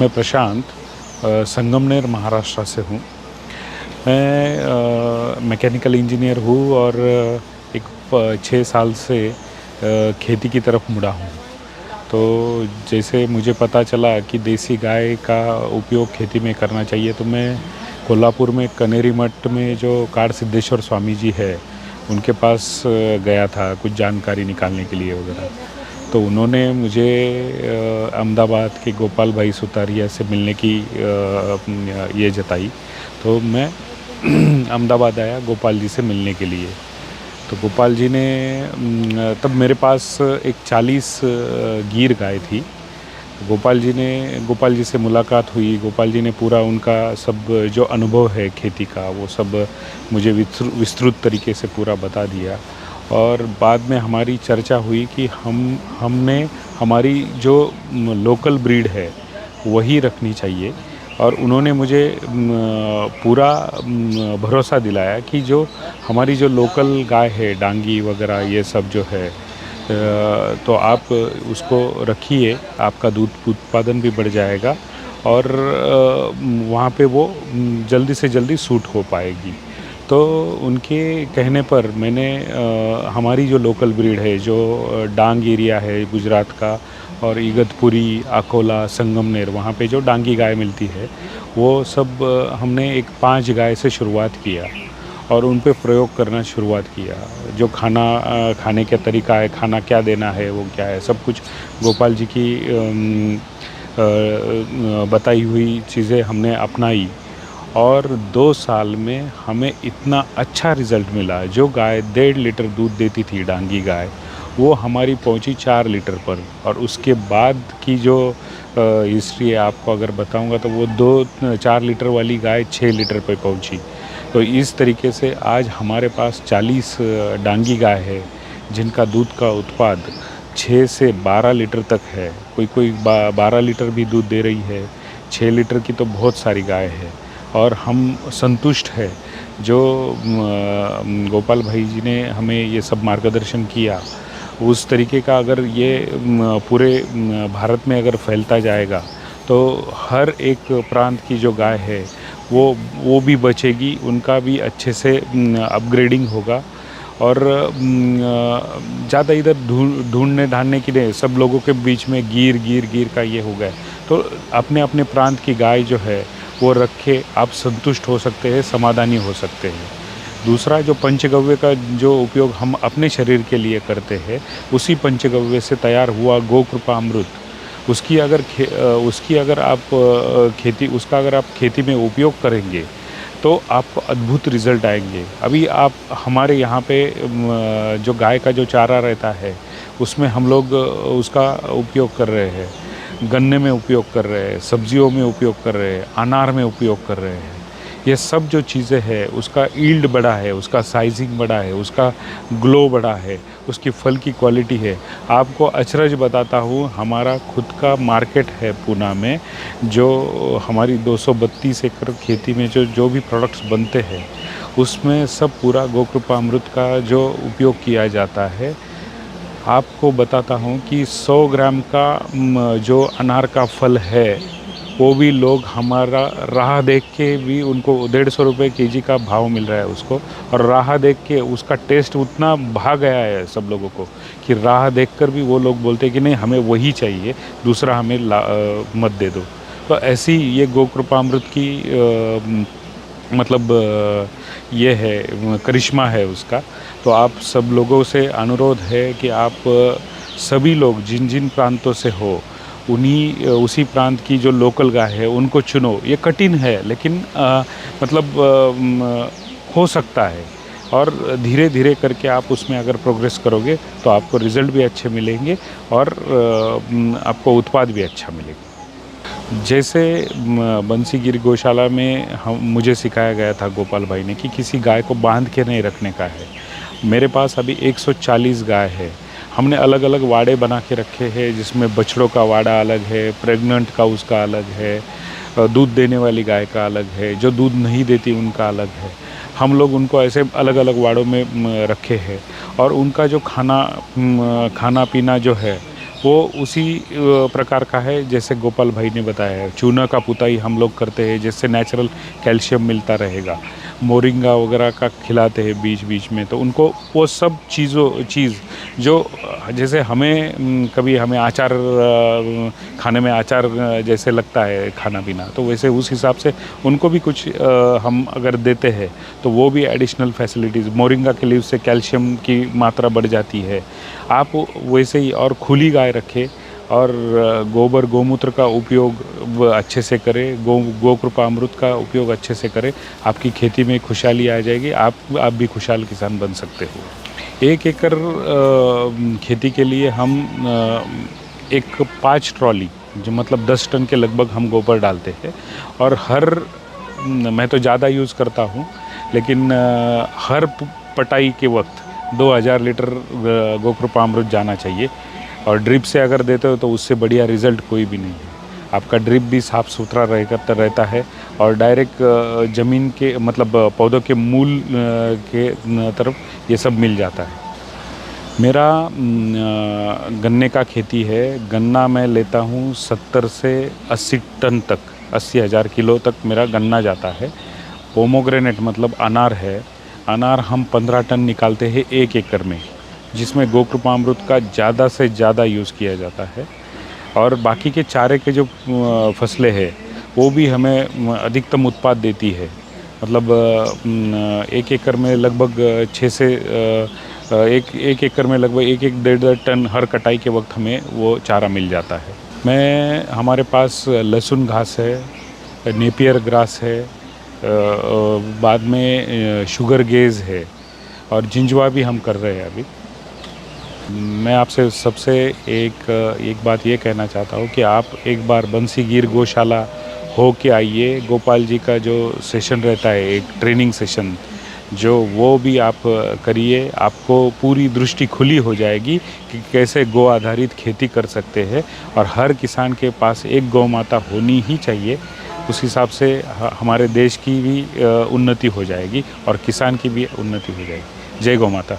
मैं प्रशांत संगमनेर महाराष्ट्र से हूँ। मैं मैकेनिकल इंजीनियर हूँ और एक 6 साल से खेती की तरफ मुड़ा हूँ। तो जैसे मुझे पता चला कि देसी गाय का उपयोग खेती में करना चाहिए, तो मैं कोल्हापुर में कनेरी मठ में जो काड़ सिद्धेश्वर स्वामी जी है, उनके पास गया था कुछ जानकारी निकालने के लिए वगैरह। तो उन्होंने मुझे अहमदाबाद के गोपाल भाई सुतारिया से मिलने की ये जताई। तो मैं अहमदाबाद आया गोपाल जी से मिलने के लिए। तो गोपाल जी ने तब मेरे पास एक 40 गीर गाय थी। गोपाल जी से मुलाकात हुई। गोपाल जी ने पूरा उनका सब जो अनुभव है खेती का, वो सब मुझे विस्तृत तरीके से पूरा बता दिया। और बाद में हमारी चर्चा हुई कि हमने हमारी जो लोकल ब्रीड है वही रखनी चाहिए। और उन्होंने मुझे पूरा भरोसा दिलाया कि जो हमारी जो लोकल गाय है, डांगी वगैरह ये सब जो है, तो आप उसको रखिए, आपका दूध उत्पादन भी बढ़ जाएगा और वहाँ पे वो जल्दी से जल्दी सूट हो पाएगी। तो उनके कहने पर मैंने हमारी जो लोकल ब्रीड है, जो डांग एरिया है गुजरात का, और इगतपुरी, अकोला, संगमनेर, वहाँ पे जो डांगी गाय मिलती है, वो सब हमने एक 5 गाय से शुरुआत किया और उन पे प्रयोग करना शुरुआत किया। जो खाने का तरीका है, खाना क्या देना है, वो क्या है, सब कुछ गोपाल जी की बताई हुई चीज़ें हमने अपनाई। और 2 साल में हमें इतना अच्छा रिज़ल्ट मिला। जो गाय 1.5 लीटर दूध देती थी, डांगी गाय, वो हमारी पहुंची 4 लीटर पर। और उसके बाद की जो हिस्ट्री है आपको अगर बताऊंगा, तो वो 4 लीटर वाली गाय 6 लीटर पर पहुंची। तो इस तरीके से आज हमारे पास 40 डांगी गाय है, जिनका दूध का उत्पाद 6 से 12 लीटर तक है। कोई 12 लीटर भी दूध दे रही है। 6 लीटर की तो बहुत सारी गाय है और हम संतुष्ट है। जो गोपाल भाई जी ने हमें ये सब मार्गदर्शन किया, उस तरीके का अगर ये पूरे भारत में अगर फैलता जाएगा, तो हर एक प्रांत की जो गाय है वो भी बचेगी, उनका भी अच्छे से अपग्रेडिंग होगा। और ज़्यादा इधर ढूंढने ढांढने की नहीं, सब लोगों के बीच में गिर का ये हो गया। तो अपने अपने प्रांत की गाय जो है वो रख के आप संतुष्ट हो सकते हैं, समाधानी हो सकते हैं। दूसरा, जो पंचगव्य का जो उपयोग हम अपने शरीर के लिए करते हैं, उसी पंचगव्य से तैयार हुआ गोकृपा अमृत, उसकी अगर आप खेती में उपयोग करेंगे, तो आपको अद्भुत रिज़ल्ट आएंगे। अभी आप हमारे यहाँ पे जो गाय का जो चारा रहता है, उसमें हम लोग उसका उपयोग कर रहे हैं, गन्ने में उपयोग कर रहे हैं, सब्जियों में उपयोग कर रहे हैं, अनार में उपयोग कर रहे हैं। ये सब जो चीज़ें हैं, उसका यील्ड बढ़ा है, उसका साइजिंग बढ़ा है, उसका ग्लो बढ़ा है, उसकी फल की क्वालिटी है। आपको अचरज बताता हूँ, हमारा खुद का मार्केट है पूना में, जो हमारी 232 एकड़ खेती में जो भी प्रोडक्ट्स बनते हैं, उसमें सब पूरा गोकृपामृत का जो उपयोग किया जाता है। आपको बताता हूँ कि 100 ग्राम का जो अनार का फल है, वो भी लोग हमारा राह देख के भी, उनको 150 रुपये केजी का भाव मिल रहा है उसको। और राह देख के उसका टेस्ट उतना भा गया है सब लोगों को कि राह देखकर भी वो लोग बोलते हैं कि नहीं, हमें वही चाहिए, दूसरा हमें मत दे दो। तो ऐसी ये गोकृपामृत की मतलब ये है, करिश्मा है उसका। तो आप सब लोगों से अनुरोध है कि आप सभी लोग जिन जिन प्रांतों से हो, उसी प्रांत की जो लोकल गाय है उनको चुनो। ये कठिन है, लेकिन हो सकता है। और धीरे धीरे करके आप उसमें अगर प्रोग्रेस करोगे, तो आपको रिज़ल्ट भी अच्छे मिलेंगे और आपको उत्पाद भी अच्छा मिलेगा। जैसे बंसी गिर गौशाला में मुझे सिखाया गया था गोपाल भाई ने कि किसी गाय को बांध के नहीं रखने का है। मेरे पास अभी 140 गाय है। हमने अलग अलग वाड़े बना के रखे हैं, जिसमें बछड़ों का वाड़ा अलग है, प्रेग्नेंट का उसका अलग है, दूध देने वाली गाय का अलग है, जो दूध नहीं देती उनका अलग है। हम लोग उनको ऐसे अलग अलग वाड़ों में रखे हैं। और उनका जो खाना पीना जो है, वो उसी प्रकार का है जैसे गोपाल भाई ने बताया है। चूना का पुताई हम लोग करते हैं जिससे नेचुरल कैल्शियम मिलता रहेगा। मोरिंगा वगैरह का खिलाते हैं बीच बीच में, तो उनको वो सब चीज़ जो जैसे हमें कभी हमें अचार खाने में अचार जैसे लगता है खाना पीना, तो वैसे उस हिसाब से उनको भी कुछ हम अगर देते हैं तो वो भी एडिशनल फैसिलिटीज़। मोरिंगा के लीव से कैल्शियम की मात्रा बढ़ जाती है। आप वैसे ही और खुली गाय रखें और गोबर गौमूत्र का उपयोग अच्छे से करें, गोकृपा अमृत का उपयोग अच्छे से करें। आपकी खेती में खुशहाली आ जाएगी, आप भी खुशहाल किसान बन सकते हो। 1 एकड़ खेती के लिए हम एक 5 ट्रॉली, जो मतलब 10 टन के लगभग हम गोबर डालते हैं। और मैं तो ज़्यादा यूज़ करता हूँ, लेकिन हर पटाई के वक्त 2000 लीटर गोकृपा अमृत जाना चाहिए। और ड्रिप से अगर देते हो तो उससे बढ़िया रिज़ल्ट कोई भी नहीं है। आपका ड्रिप भी साफ़ सुथरा रहता है और डायरेक्ट ज़मीन के मतलब पौधों के मूल के तरफ ये सब मिल जाता है। मेरा गन्ने का खेती है। गन्ना मैं लेता हूँ 70 से 80 टन तक, 80,000 किलो तक मेरा गन्ना जाता है। पोमोग्रेनेट मतलब अनार है, अनार हम 15 टन निकालते हैं 1 एकड़ में, जिसमें गोकृपा अमृत का ज़्यादा से ज़्यादा यूज़ किया जाता है। और बाकी के चारे के जो फसलें हैं वो भी हमें अधिकतम उत्पाद देती है। मतलब 1 एकड़ में लगभग 6 से एक एकड़ में लगभग 1-1.5 टन हर कटाई के वक्त हमें वो चारा मिल जाता है। हमारे पास लहसुन घास है, नेपियर ग्रास है, बाद में शुगर गेज़ है और जिंजवा भी हम कर रहे हैं अभी। मैं आपसे सबसे एक बात ये कहना चाहता हूँ कि आप एक बार बंसीगिर गौशाला हो के आइए। गोपाल जी का जो सेशन रहता है, एक ट्रेनिंग सेशन, जो वो भी आप करिए। आपको पूरी दृष्टि खुली हो जाएगी कि कैसे गौ आधारित खेती कर सकते हैं। और हर किसान के पास एक गौ माता होनी ही चाहिए। उस हिसाब से हमारे देश की भी उन्नति हो जाएगी और किसान की भी उन्नति हो जाएगी। जय गौ माता।